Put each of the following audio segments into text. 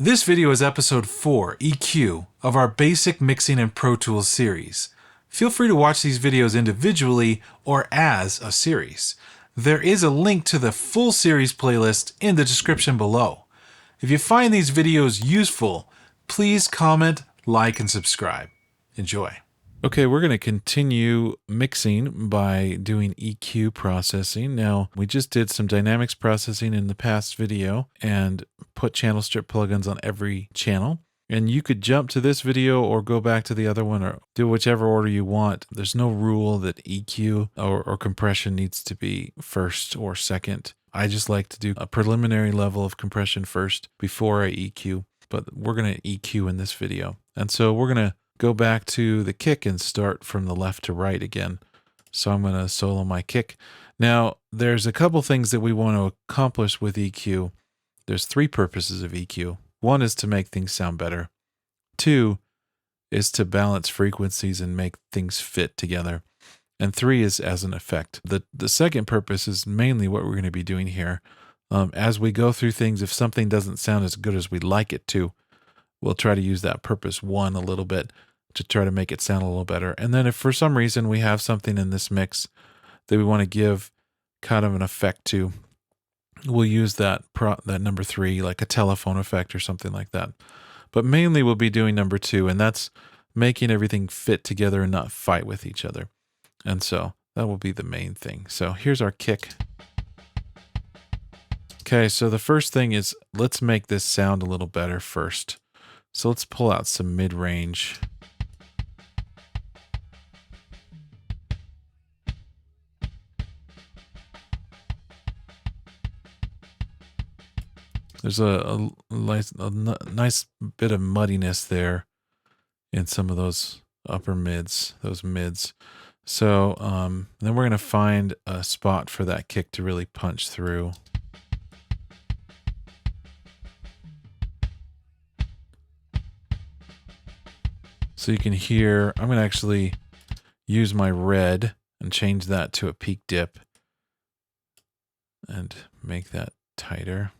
This video is episode 4, EQ, of our basic mixing and Pro Tools series. Feel free to watch these videos individually or as a series. There is a link to the full series playlist in the description below. If you find these videos useful, please comment, like, and subscribe. Enjoy. Okay, we're going to continue mixing by doing EQ processing. Now, we just did some dynamics processing in the past video and put channel strip plugins on every channel. And you could jump to this video or go back to the other one or do whichever order you want. There's no rule that EQ or compression needs to be first or second. I just like to do a preliminary level of compression first before I EQ, but we're going to EQ in this video. And so we're going to go back to the kick and start from the left to right again. So I'm going to solo my kick. Now, there's a couple things that we want to accomplish with EQ. There's 3 purposes of EQ. 1 is to make things sound better. 2 is to balance frequencies and make things fit together. And 3 is as an effect. The second purpose is mainly what we're going to be doing here. As we go through things, if something doesn't sound as good as we'd like it to, we'll try to use that purpose 1 a little bit to try to make it sound a little better. And then if for some reason we have something in this mix that we want to give kind of an effect to, we'll use that number 3, like a telephone effect or something like that. But mainly we'll be doing number 2, and that's making everything fit together and not fight with each other. And so that will be the main thing. So here's our kick. Okay, so the first thing is let's make this sound a little better first. So let's pull out some mid-range. There's a nice bit of muddiness there in some of those upper mids, those mids. So then we're going to find a spot for that kick to really punch through. So you can hear, I'm going to actually use my red and change that to a peak dip and make that tighter.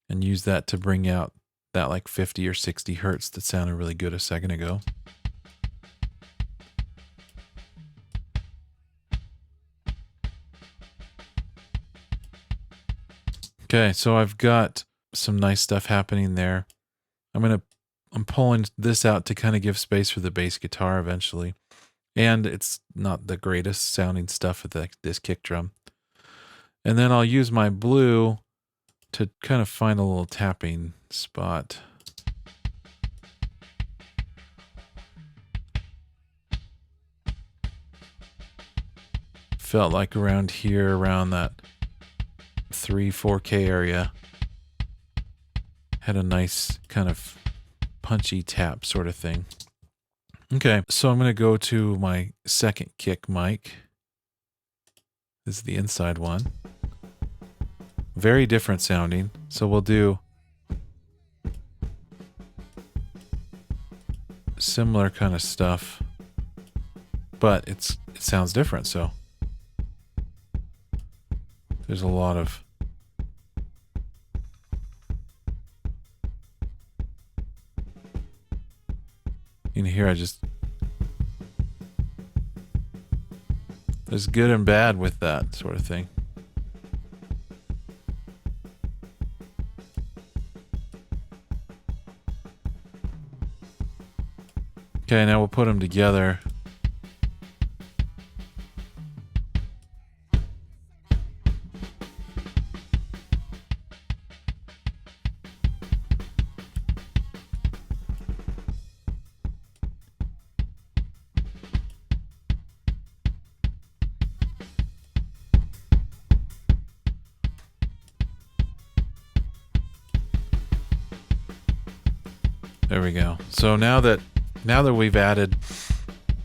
And use that to bring out that like 50 or 60 hertz that sounded really good a second ago. Okay, so I've got some nice stuff happening there. I'm pulling this out to kind of give space for the bass guitar eventually. And it's not the greatest sounding stuff with this kick drum. And then I'll use my blue to kind of find a little tapping spot. Felt like around here, around that 3-4K area, had a nice kind of punchy tap sort of thing. Okay, so I'm going to go to my second kick mic. This is the inside one. Very different sounding. So we'll do similar kind of stuff, but it sounds different. So there's a lot of in here. There's good and bad with that sort of thing. Okay, now we'll put them together. There we go. So now that we've added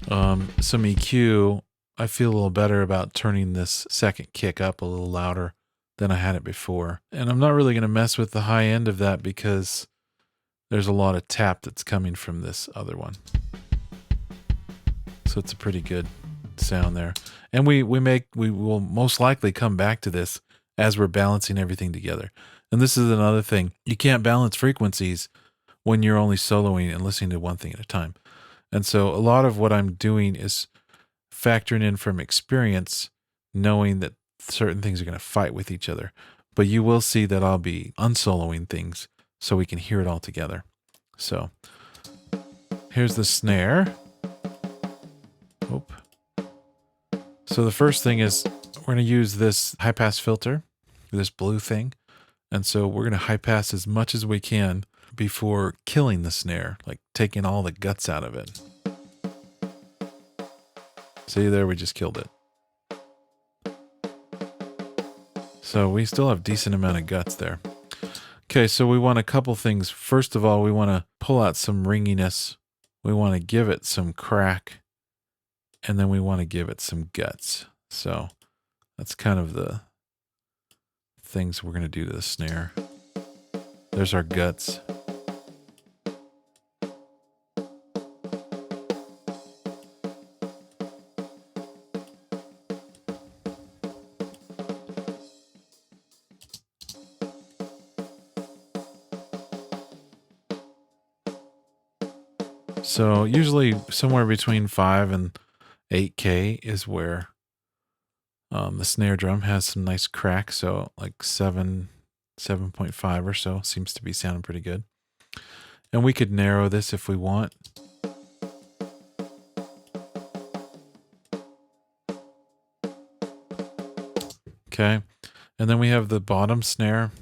some EQ, I feel a little better about turning this second kick up a little louder than I had it before. And I'm not really going to mess with the high end of that because there's a lot of tap that's coming from this other one. So it's a pretty good sound there. And we will most likely come back to this as we're balancing everything together. And this is another thing. You can't balance frequencies when you're only soloing and listening to one thing at a time. And so a lot of what I'm doing is factoring in from experience, knowing that certain things are going to fight with each other. But you will see that I'll be unsoloing things so we can hear it all together. So here's the snare. Oop. So the first thing is we're going to use this high pass filter, this blue thing. And so we're going to high pass as much as we can before killing the snare, like taking all the guts out of it. See there, we just killed it. So we still have decent amount of guts there. Okay, so we want a couple things. First of all, we want to pull out some ringiness. We want to give it some crack. And then we want to give it some guts. So that's kind of the things we're going to do to the snare. There's our guts. So usually somewhere between 5 and 8K is where the snare drum has some nice crack. So like 7.5 or so seems to be sounding pretty good. And we could narrow this if we want. Okay. And then we have the bottom snare.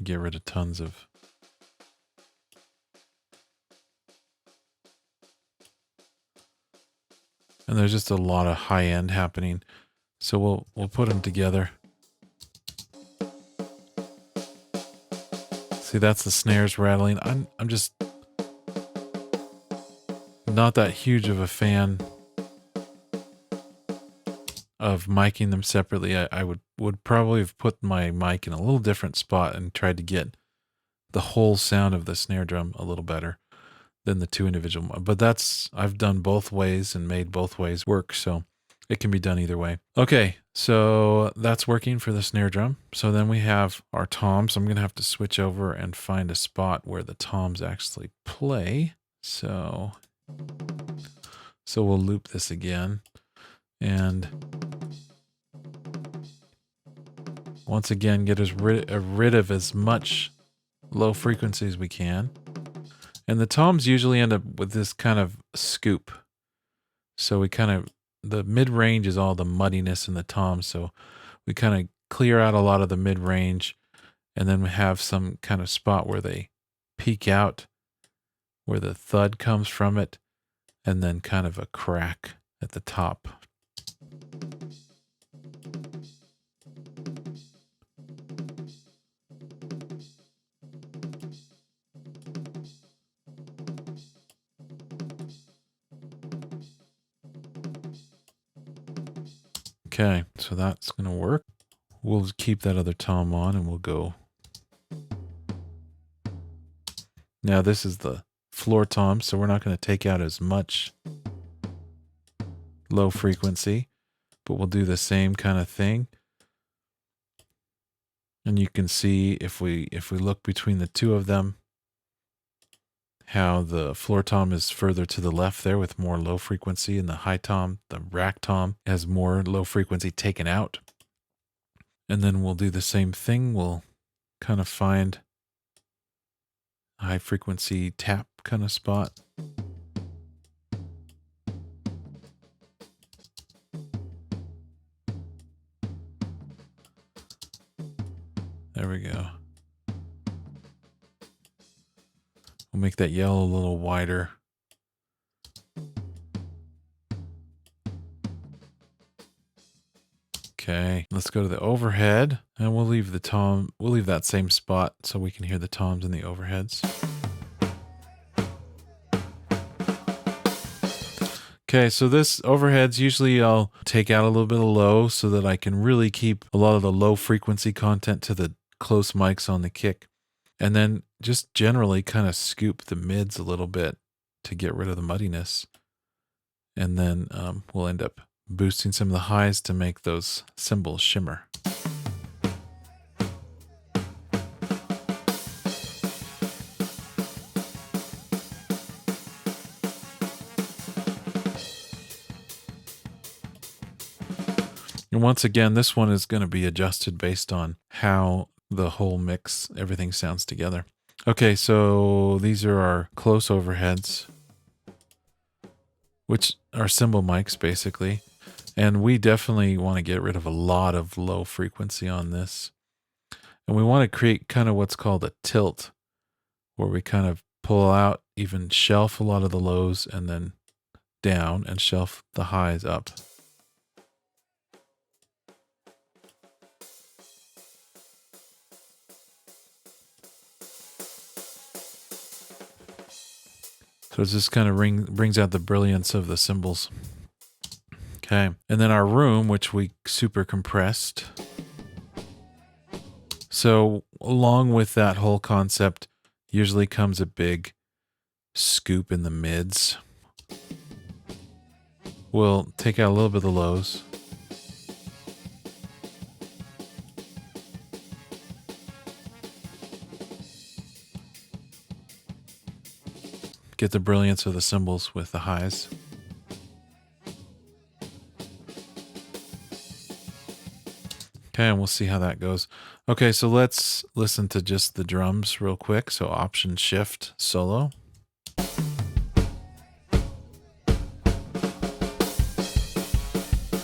Get rid of tons of. And there's just a lot of high end happening. So we'll put them together. See, that's the snares rattling. I'm just not that huge of a fan of miking them separately. I would probably have put my mic in a little different spot and tried to get the whole sound of the snare drum a little better than the two individual. But I've done both ways and made both ways work, so it can be done either way. Okay, so that's working for the snare drum. So then we have our toms. I'm going to have to switch over and find a spot where the toms actually play. So we'll loop this again. And once again, get rid of as much low frequency as we can. And the toms usually end up with this kind of scoop. So the mid-range is all the muddiness in the toms. So we kind of clear out a lot of the mid-range, and then we have some kind of spot where they peak out, where the thud comes from it, and then kind of a crack at the top. Okay, so that's going to work. We'll keep that other tom on and we'll go. Now this is the floor tom, so we're not going to take out as much low frequency, but we'll do the same kind of thing. And you can see if we look between the two of them, how the floor tom is further to the left there with more low frequency, and the high tom, the rack tom, has more low frequency taken out. And then we'll do the same thing. We'll kind of find a high frequency tap kind of spot. There we go. We'll make that yellow a little wider. Okay, let's go to the overhead, and we'll leave that same spot so we can hear the toms and the overheads. Okay, so this overheads, usually I'll take out a little bit of low so that I can really keep a lot of the low frequency content to the close mics on the kick. And then just generally kind of scoop the mids a little bit to get rid of the muddiness. And then we'll end up boosting some of the highs to make those cymbals shimmer. And once again, this one is going to be adjusted based on how the whole mix, everything sounds together. Okay, so these are our close overheads, which are cymbal mics basically. And we definitely want to get rid of a lot of low frequency on this. And we want to create kind of what's called a tilt, where we kind of pull out, even shelf a lot of the lows and then down and shelf the highs up. So it just kind of brings out the brilliance of the cymbals. Okay, and then our room, which we super compressed. So along with that whole concept, usually comes a big scoop in the mids. We'll take out a little bit of the lows. Get the brilliance of the cymbals with the highs. Okay, and we'll see how that goes. Okay, so let's listen to just the drums real quick. So Option Shift solo.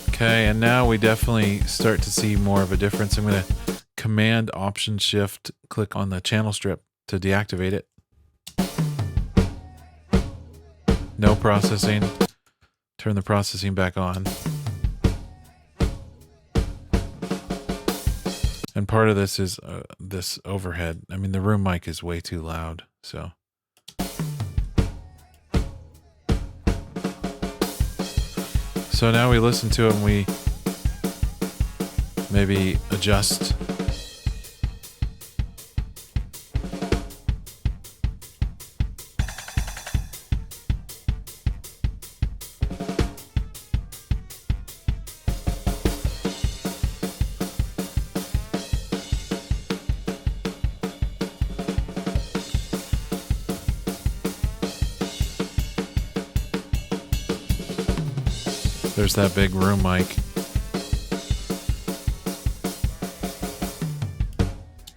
Okay, and now we definitely start to see more of a difference. I'm going to Command Option Shift, click on the channel strip to deactivate it. No processing. Turn the processing back on. And part of this is this overhead. I mean, the room mic is way too loud, so. So now we listen to it and we maybe adjust. There's that big room mic.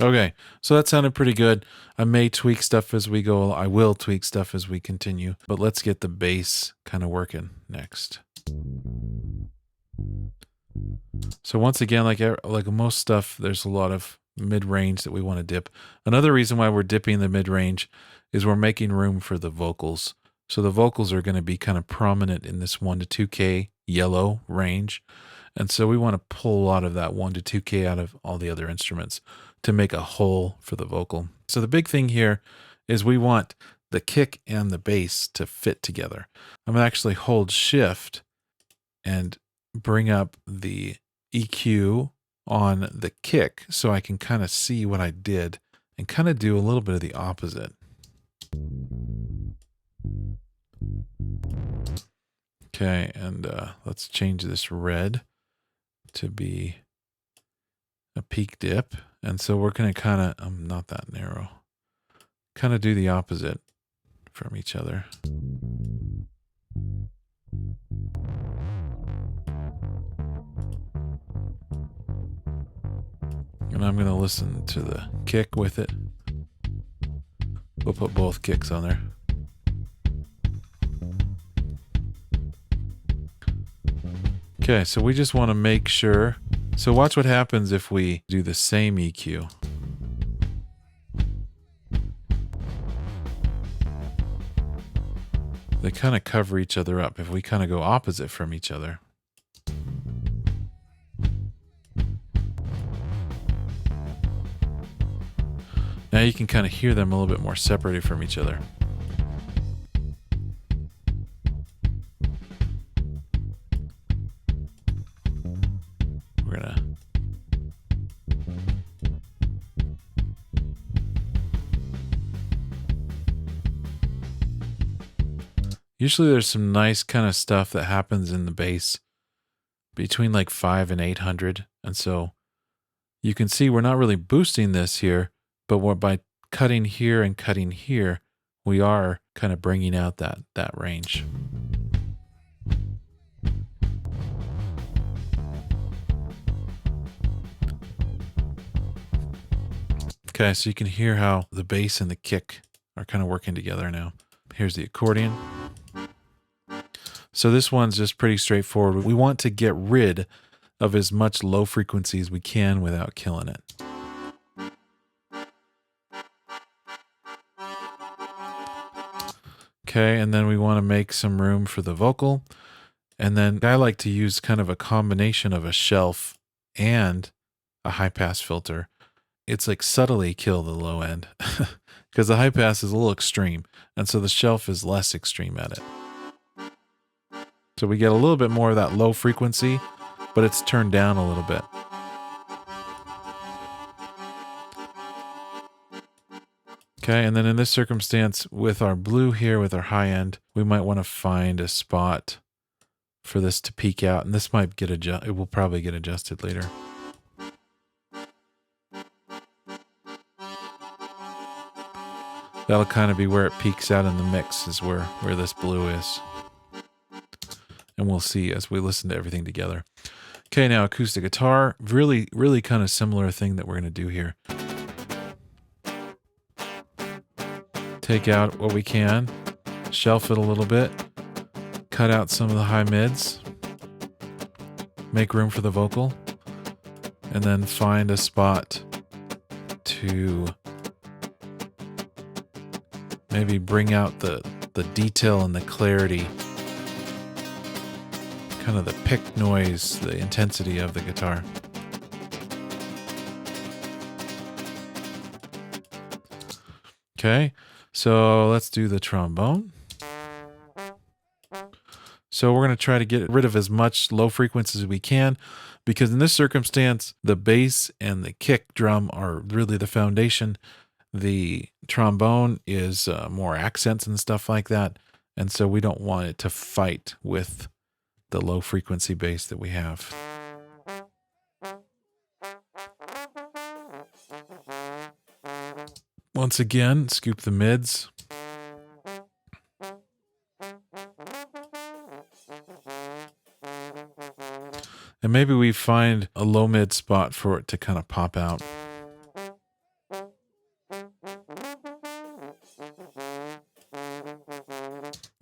Okay, so that sounded pretty good. I may tweak stuff as we go. I will tweak stuff as we continue. But let's get the bass kind of working next. So once again, like most stuff, there's a lot of mid-range that we want to dip. Another reason why we're dipping the mid-range is we're making room for the vocals. So the vocals are going to be kind of prominent in this 1 to 2K yellow range. And so we want to pull a lot of that 1 to 2K out of all the other instruments to make a whole for the vocal. So the big thing here is we want the kick and the bass to fit together. I'm going to actually hold Shift and bring up the EQ on the kick so I can kind of see what I did and kind of do a little bit of the opposite. Okay, and let's change this red to be a peak dip. And so we're going to kind of, not that narrow, kind of do the opposite from each other. And I'm going to listen to the kick with it. We'll put both kicks on there. Okay, so we just want to make sure. So watch what happens if we do the same EQ. They kind of cover each other up if we kind of go opposite from each other. Now you can kind of hear them a little bit more separated from each other. We're gonna usually there's some nice kind of stuff that happens in the bass between like 5 and 800. And so you can see we're not really boosting this here, but by cutting here and cutting here, we are kind of bringing out that range. Okay, so you can hear how the bass and the kick are kind of working together now. Here's the accordion. So this one's just pretty straightforward. We want to get rid of as much low frequency as we can without killing it. Okay, and then we want to make some room for the vocal. And then I like to use kind of a combination of a shelf and a high pass filter. It's like subtly kill the low end because the high pass is a little extreme. And so the shelf is less extreme at it. So we get a little bit more of that low frequency, but it's turned down a little bit. Okay, and then in this circumstance, with our blue here, with our high end, we might want to find a spot for this to peak out, and this might get it will probably get adjusted later. That'll kind of be where it peaks out in the mix, is where this blue is. And we'll see as we listen to everything together. Okay, now acoustic guitar, really kind of similar thing that we're going to do here. Take out what we can, shelf it a little bit, cut out some of the high mids, make room for the vocal, and then find a spot to maybe bring out the detail and the clarity, kind of the pick noise, the intensity of the guitar. Okay, so let's do the trombone. So we're going to try to get rid of as much low frequencies as we can, because in this circumstance, the bass and the kick drum are really the foundation. The trombone is more accents and stuff like that. And so we don't want it to fight with the low frequency bass that we have. Once again, scoop the mids. And maybe we find a low mid spot for it to kind of pop out.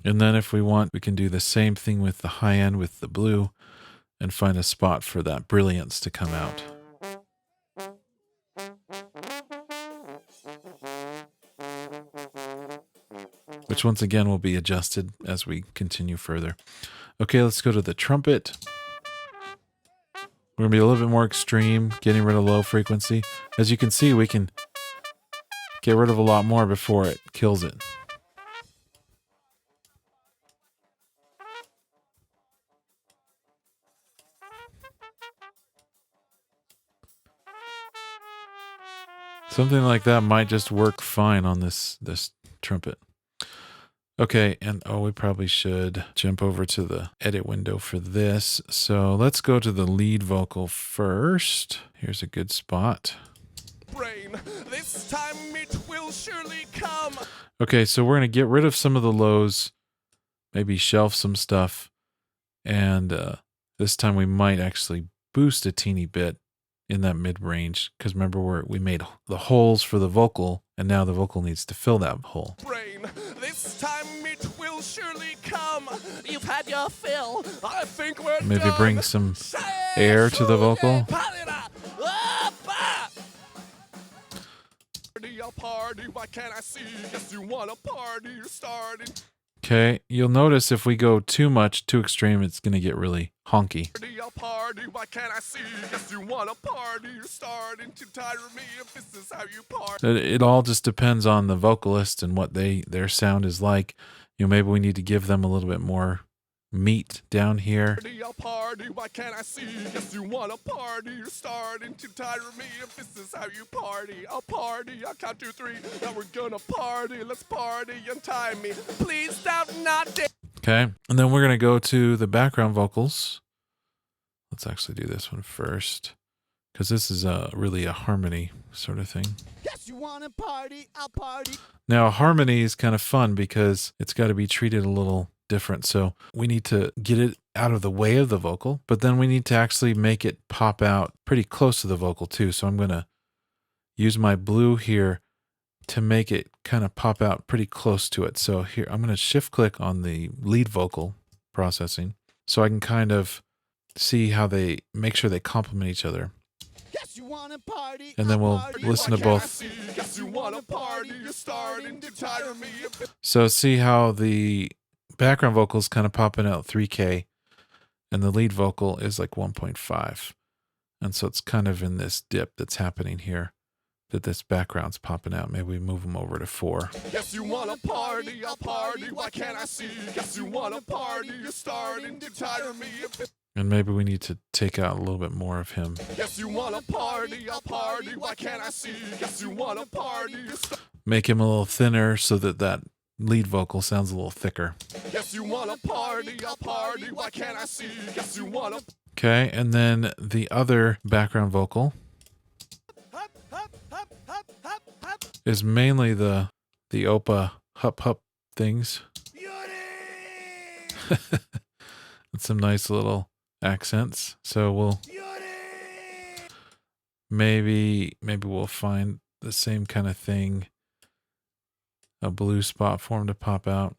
And then if we want, we can do the same thing with the high end with the blue and find a spot for that brilliance to come out. Which once again will be adjusted as we continue further. Okay, let's go to the trumpet. We're going to be a little bit more extreme, getting rid of low frequency. As you can see, we can get rid of a lot more before it kills it. Something like that might just work fine on this trumpet. Okay, and we probably should jump over to the edit window for this. So let's go to the lead vocal first. Here's a good spot. Brain, this time it will surely come. Okay, so we're going to get rid of some of the lows, maybe shelf some stuff, and this time we might actually boost a teeny bit in that mid-range, because remember we made the holes for the vocal, and now the vocal needs to fill that hole. Brain, this time it will surely come. You've had your fill. I think we're maybe done. Bring some air to the vocal. Party, why can't I see? Yes, you want a party, you're starting. Okay, you'll notice if we go too much, too extreme, it's going to get really honky. Party, why can't I see? Yes, you want a party, you're starting to tire me if this is how you party. It all just depends on the vocalist and what their sound is like. You know, maybe we need to give them a little bit more meat down here. Party, why can't I see? Yes, you want a party, you're starting to tire me if this is how you party. I'll party, I'll count 2, 3, now we're gonna party, let's party and time me. Please stop not. Okay, and then we're gonna go to the background vocals. Let's actually do this one first, because this is really a harmony sort of thing. Yes, you wanna party, I'll party. Now, a harmony is kind of fun because it's got to be treated a little different. So we need to get it out of the way of the vocal, but then we need to actually make it pop out pretty close to the vocal too. So I'm going to use my blue here to make it kind of pop out pretty close to it. So here, I'm going to shift click on the lead vocal processing so I can kind of see how they make sure they complement each other. Yes, you wanna party, And then we'll party. listen to both. Yes, you wanna party, you're starting to tire me. So see how the background vocal is kind of popping out 3K and the lead vocal is like 1.5. And so it's kind of in this dip that's happening here, that this background's popping out. Maybe we move them over to 4. Yes, you wanna party, I'll party. Why can't I see? Yes, you wanna party, you're starting to tire me. And maybe we need to take out a little bit more of him. Yes, you wanna party, I'll party. Why can't I see? Yes, you wanna party, you're Make him a little thinner so that that lead vocal sounds a little thicker. Yes, you wanna party, I'll party. Why can't I see? Yes, you wanna. Okay, and then the other background vocal is mainly the Opa hup hup things. And some nice little accents. So we'll maybe we'll find the same kind of thing, a blue spot for him to pop out.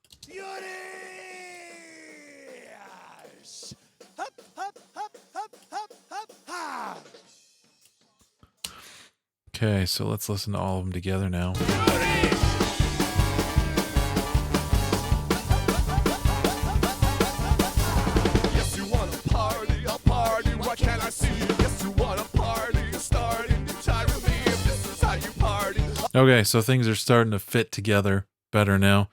Okay, so let's listen to all of them together now. Yes, you wanna party, I'll party. Why can't I see? Yes, you wanna party, you're starting to tire me. If this is how you party. Okay, so things are starting to fit together better now.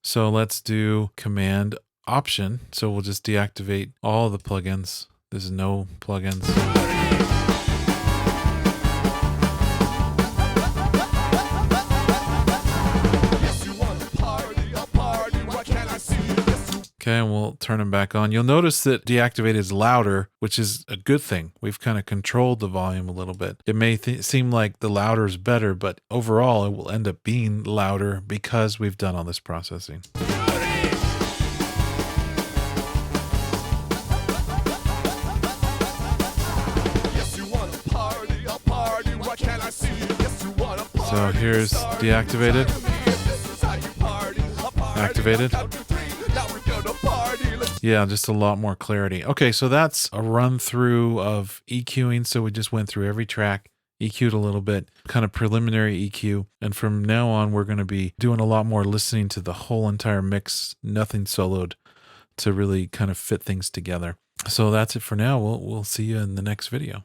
So let's do Command Option. So we'll just deactivate all the plugins. There's no plugins. Okay, and we'll turn them back on. You'll notice that deactivate is louder, which is a good thing. We've kind of controlled the volume a little bit. It may seem like the louder is better, but overall it will end up being louder because we've done all this processing. So here's deactivated, activated. Yeah, just a lot more clarity. Okay, so that's a run through of EQing. So we just went through every track, EQ'd a little bit, kind of preliminary EQ. And from now on, we're going to be doing a lot more listening to the whole entire mix, nothing soloed, to really kind of fit things together. So that's it for now. We'll see you in the next video.